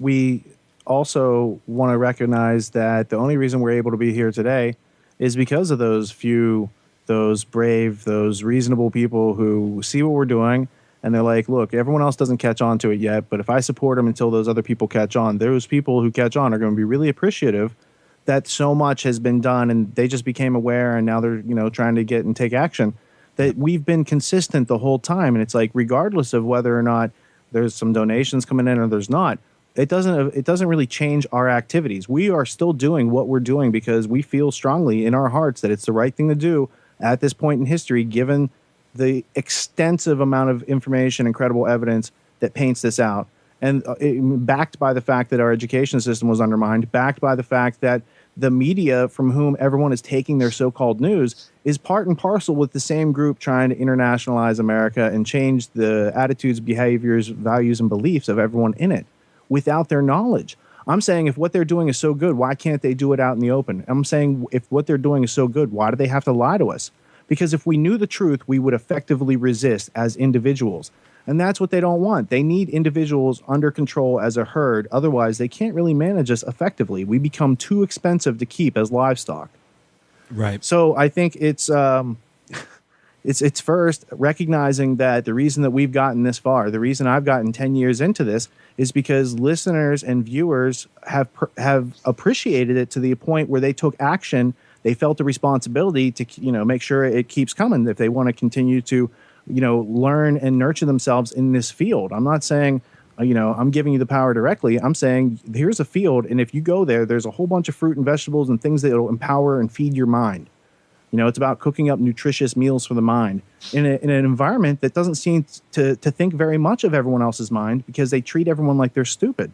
we also want to recognize that the only reason we're able to be here today is because of those brave, those reasonable people who see what we're doing and they're like, look, everyone else doesn't catch on to it yet, but if I support them until those other people catch on, those people who catch on are going to be really appreciative that so much has been done and they just became aware and now they're, trying to get and take action. That we've been consistent the whole time. And it's like, regardless of whether or not there's some donations coming in or there's not, it doesn't really change our activities. We are still doing what we're doing because we feel strongly in our hearts that it's the right thing to do at this point in history, given the extensive amount of information and credible evidence that paints this out. And backed by the fact that our education system was undermined, backed by the fact that the media from whom everyone is taking their so-called news is part and parcel with the same group trying to internationalize America and change the attitudes, behaviors, values, and beliefs of everyone in it without their knowledge. I'm saying if what they're doing is so good, why can't they do it out in the open? I'm saying if what they're doing is so good, why do they have to lie to us? Because if we knew the truth, we would effectively resist as individuals. And that's what they don't want. They need individuals under control as a herd. Otherwise, they can't really manage us effectively. We become too expensive to keep as livestock. Right. So I think it's first recognizing that the reason that we've gotten this far, the reason I've gotten 10 years into this, is because listeners and viewers have appreciated it to the point where they took action. They felt a responsibility to make sure it keeps coming if they want to continue to learn and nurture themselves in this field. I'm not saying, I'm giving you the power directly. I'm saying here's a field, and if you go there, there's a whole bunch of fruit and vegetables and things that will empower and feed your mind. It's about cooking up nutritious meals for the mind in an environment that doesn't seem to think very much of everyone else's mind because they treat everyone like they're stupid.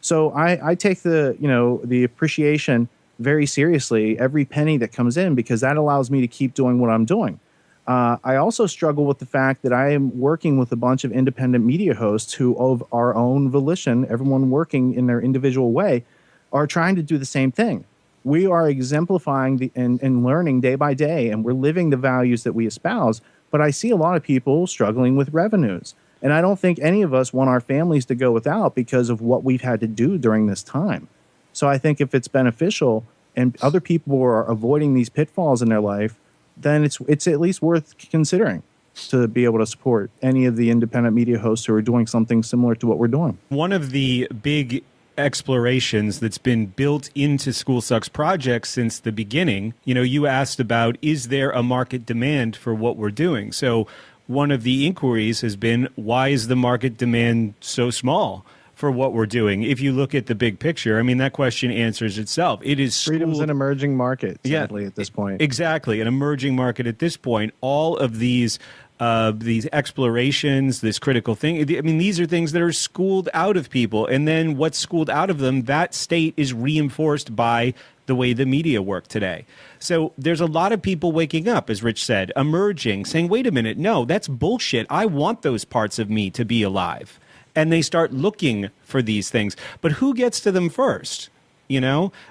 So I take the appreciation very seriously, every penny that comes in, because that allows me to keep doing what I'm doing. I also struggle with the fact that I am working with a bunch of independent media hosts who, of our own volition, everyone working in their individual way, are trying to do the same thing. We are exemplifying and learning day by day, and we're living the values that we espouse. But I see a lot of people struggling with revenues. And I don't think any of us want our families to go without because of what we've had to do during this time. So I think if it's beneficial and other people are avoiding these pitfalls in their life, then it's at least worth considering to be able to support any of the independent media hosts who are doing something similar to what we're doing. One of the big explorations that's been built into School Sucks projects since the beginning, you asked about, is there a market demand for what we're doing? So one of the inquiries has been, why is the market demand so small for what we're doing? If you look at the big picture, I mean, that question answers itself. It is freedom's an emerging market, sadly, at this point. Exactly, an emerging market at this point. All of these explorations, this critical thing, I mean, these are things that are schooled out of people. And then what's schooled out of them, that state is reinforced by the way the media work today. So there's a lot of people waking up, as Rich said, emerging, saying, wait a minute, no, that's bullshit. I want those parts of me to be alive. And they start looking for these things. But who gets to them first?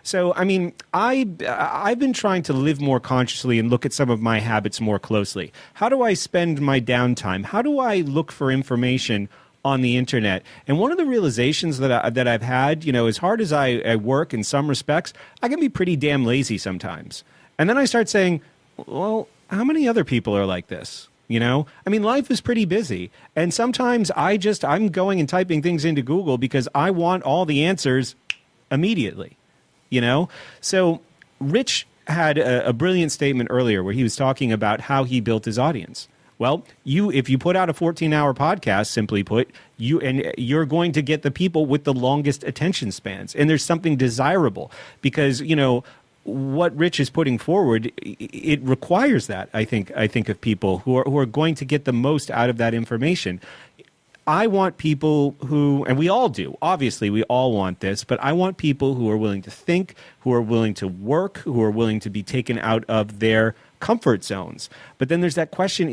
So, I mean, I've been trying to live more consciously and look at some of my habits more closely. How do I spend my downtime? How do I look for information on the internet? And one of the realizations that I've had, as hard as I work in some respects, I can be pretty damn lazy sometimes. And then I start saying, well, how many other people are like this? I mean, life is pretty busy. And sometimes I'm going and typing things into Google because I want all the answers immediately, So Rich had a brilliant statement earlier where he was talking about how he built his audience. Well, if you put out a 14-hour podcast, simply put, you're going to get the people with the longest attention spans. And there's something desirable because, what Rich is putting forward, it requires that, I think of people who are going to get the most out of that information. I want people who, and we all do, obviously we all want this, but I want people who are willing to think, who are willing to work, who are willing to be taken out of their comfort zones. But then there's that question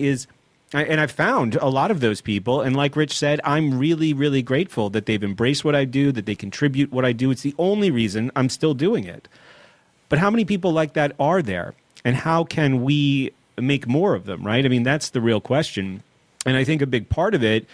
and I've found a lot of those people, and like Rich said, I'm really, really grateful that they've embraced what I do, that they contribute what I do. It's the only reason I'm still doing it. But how many people like that are there? And how can we make more of them, right? I mean, that's the real question. And I think a big part of it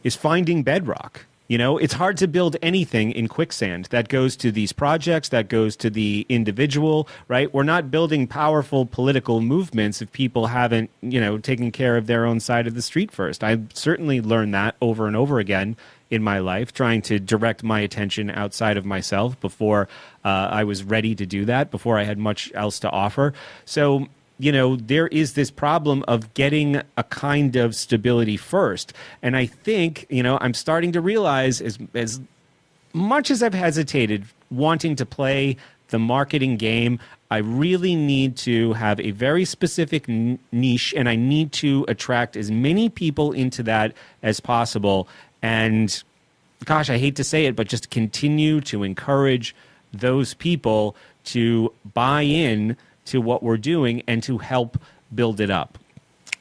is finding bedrock. It's hard to build anything in quicksand. That goes to these projects, that goes to the individual, right? We're not building powerful political movements if people haven't, taken care of their own side of the street first. I've certainly learned that over and over again in my life, trying to direct my attention outside of myself before I was ready to do that, before I had much else to offer. So, there is this problem of getting a kind of stability first. And I think, I'm starting to realize as much as I've hesitated wanting to play the marketing game, I really need to have a very specific niche, and I need to attract as many people into that as possible. And gosh, I hate to say it, but just continue to encourage those people to buy in to what we're doing and to help build it up.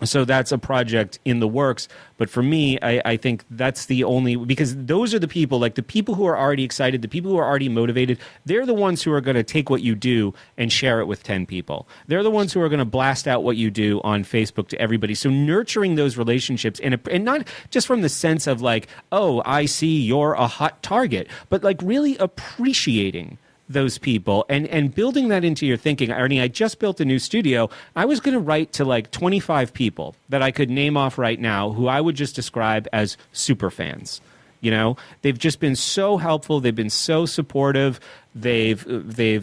So that's a project in the works. But for me, I think that's the only, because those are the people, like the people who are already excited, the people who are already motivated, they're the ones who are going to take what you do and share it with 10 people. They're the ones who are going to blast out what you do on Facebook to everybody. So nurturing those relationships, and not just from the sense of like, oh, I see you're a hot target, but like really appreciating those people and building that into your thinking. Ernie, I just built a new studio. I was going to write to like 25 people that I could name off right now who I would just describe as super fans. They've just been so helpful. They've been so supportive. They've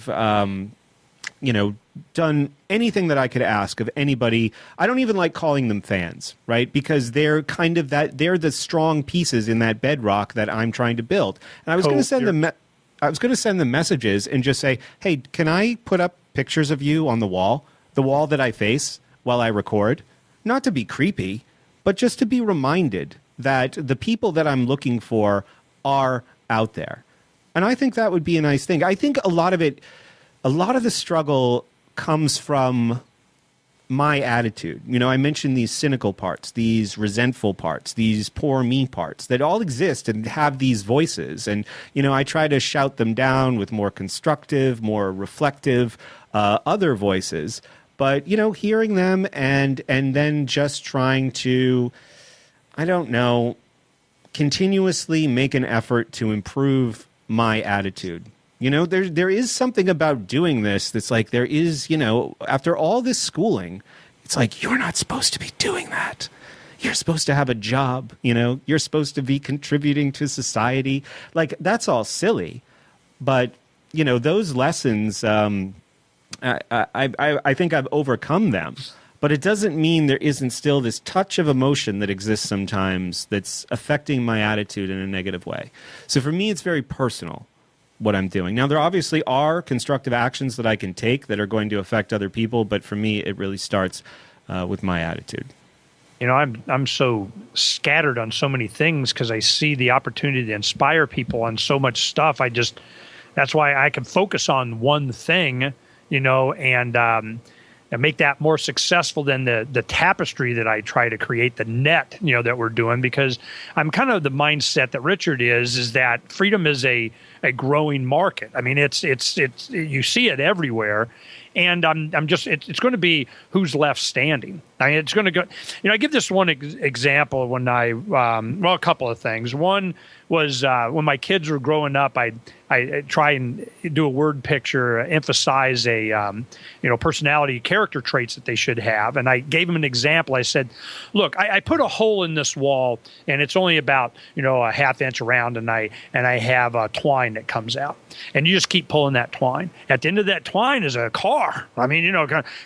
done anything that I could ask of anybody. I don't even like calling them fans, right? Because they're kind of they're the strong pieces in that bedrock that I'm trying to build. And I was going to send them messages and just say, hey, can I put up pictures of you on the wall that I face while I record? Not to be creepy, but just to be reminded that the people that I'm looking for are out there. And I think that would be a nice thing. I think a lot of the struggle comes from my attitude. I mentioned these cynical parts, these resentful parts, these poor me parts that all exist and have these voices. And, I try to shout them down with more constructive, more reflective other voices. But, hearing them and then just trying to, continuously make an effort to improve my attitude. There is something about doing this that's like there is, after all this schooling, it's like you're not supposed to be doing that. You're supposed to have a job, you're supposed to be contributing to society. Like, that's all silly. But, those lessons, I think I've overcome them. But it doesn't mean there isn't still this touch of emotion that exists sometimes that's affecting my attitude in a negative way. So for me, it's very personal what I'm doing. Now, there obviously are constructive actions that I can take that are going to affect other people, but for me, it really starts with my attitude. I'm so scattered on so many things because I see the opportunity to inspire people on so much stuff. That's why I can focus on one thing, and make that more successful than the tapestry that I try to create, the net, that we're doing, because I'm kind of the mindset that Richard is that freedom is a growing market. I mean, it's you see it everywhere. And I'm just, it's going to be who's left standing. I mean, it's going to go, I give this one example when a couple of things. One was when my kids were growing up, I try and do a word picture, emphasize a, personality character traits that they should have. And I gave them an example. I said, look, I put a hole in this wall and it's only about, a half inch around, and I have a twine that comes out, and you just keep pulling that twine. At the end of that twine is a car. I mean,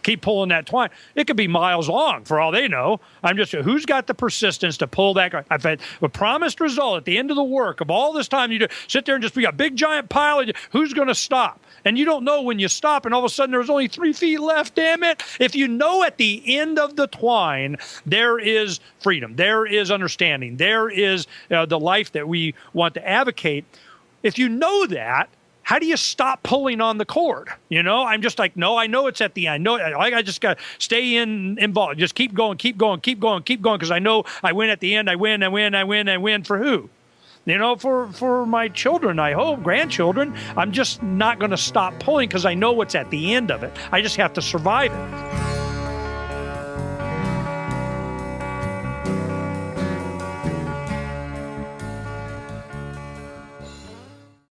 keep pulling that twine. It could be miles long for all they know. I'm just, who's got the persistence to pull that? I've had a promised result at the end of the work of all this time. You sit there and just be a big giant pile of, who's going to stop? And you don't know when you stop, and all of a sudden there's only 3 feet left, damn it. If you know at the end of the twine, there is freedom, there is understanding, there is the life that we want to advocate. If you know that, how do you stop pulling on the cord? I'm just like, no, I know it's at the end. I just got to stay involved. Just keep going, because I know I win at the end. I win for who? For my children, I hope, grandchildren. I'm just not going to stop pulling because I know what's at the end of it. I just have to survive it.